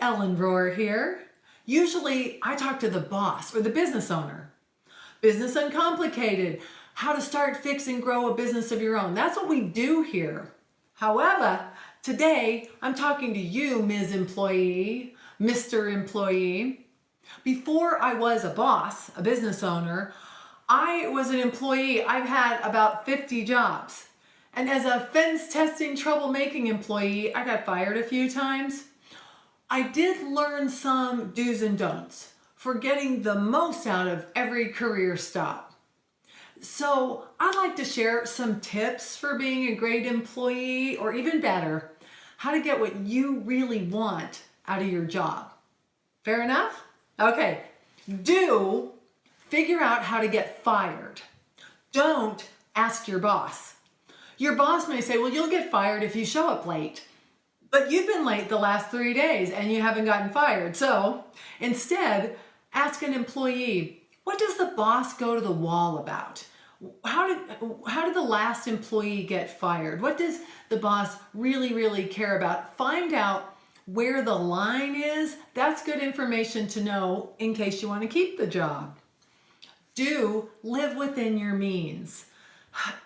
Ellen Rohr here. Usually I talk to the boss or the business owner. Business Uncomplicated, how to start, fix, and grow a business of your own. That's what we do here. However, today I'm talking to you, Ms. Employee, Mr. Employee. Before I was a boss, a business owner, I was an employee. I've had about 50 jobs. And as a fence testing, troublemaking employee, I got fired a few times. I did learn some do's and don'ts for getting the most out of every career stop. So I'd like to share some tips for being a great employee, or even better, how to get what you really want out of your job. Fair enough? Okay. Do figure out how to get fired. Don't ask your boss. Your boss may say, well, you'll get fired if you show up late. But you've been late the last 3 days and you haven't gotten fired. So instead, ask an employee, what does the boss go to the wall about? How did the last employee get fired? What does the boss really care about? Find out where the line is. That's good information to know in case you want to keep the job. Do live within your means.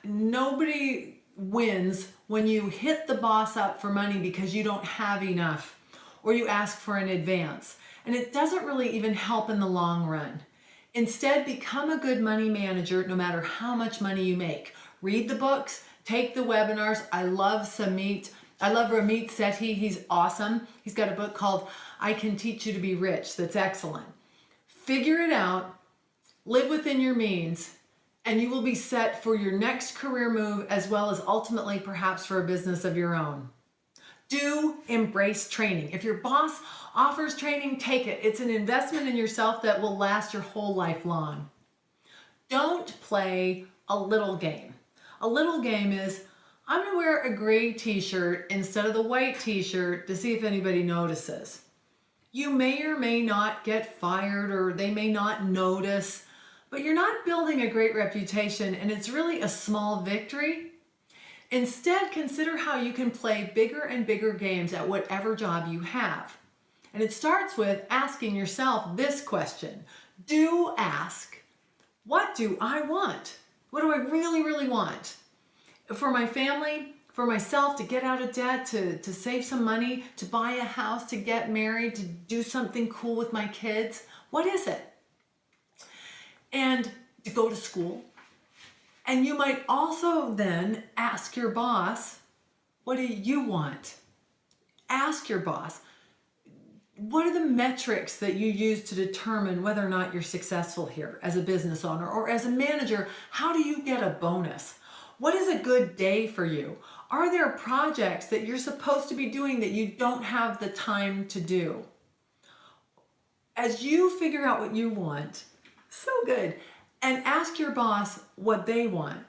Nobody wins when you hit the boss up for money because you don't have enough, or you ask for an advance. And it doesn't really even help in the long run. Instead, become a good money manager no matter how much money you make. Read the books, take the webinars. I love Ramit Sethi. He's awesome. He's got a book called I Can Teach You to Be Rich that's excellent. Figure it out, live within your means, and you will be set for your next career move, as well as ultimately perhaps for a business of your own. Do embrace training. If your boss offers training, take it. It's an investment in yourself that will last your whole life long. Don't play a little game. A little game is, I'm going to wear a gray t-shirt instead of the white t-shirt to see if anybody notices. You may or may not get fired, or they may not notice, but you're not building a great reputation, and it's really a small victory. Instead, consider how you can play bigger and bigger games at whatever job you have. And it starts with asking yourself this question. Do ask, what do I want? What do I really want? For my family, for myself, to get out of debt, to save some money, to buy a house, to get married, to do something cool with my kids. What is it? And to go to school. And you might also then ask your boss, what do you want? Ask your boss, what are the metrics that you use to determine whether or not you're successful here as a business owner or as a manager? How do you get a bonus? What is a good day for you? Are there projects that you're supposed to be doing that you don't have the time to do? As you figure out what you want, so good, and ask your boss what they want,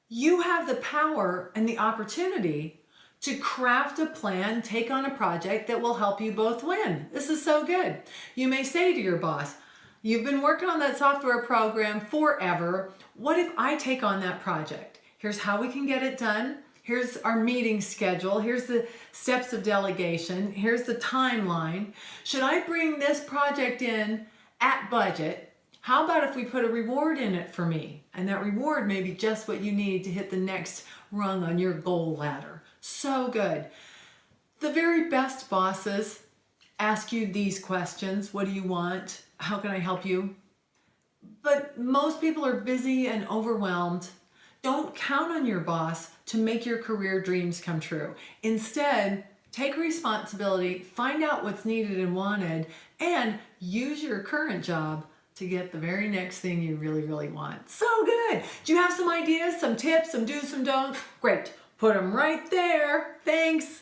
you have the power and the opportunity to craft a plan, take on a project that will help you both win. This is so good. You may say to your boss, you've been working on that software program forever. What if I take on that project? Here's how we can get it done. Here's our meeting schedule. Here's the steps of delegation. Here's the timeline. Should I bring this project in at budget? How about if we put a reward in it for me? And that reward may be just what you need to hit the next rung on your goal ladder. So good. The very best bosses ask you these questions. What do you want? How can I help you? But most people are busy and overwhelmed. Don't count on your boss to make your career dreams come true. Instead, take responsibility, find out what's needed and wanted, and use your current job to get the very next thing you really want. So good. Do you have some ideas, some tips, some do's, some don'ts? Great. Put them right there. Thanks.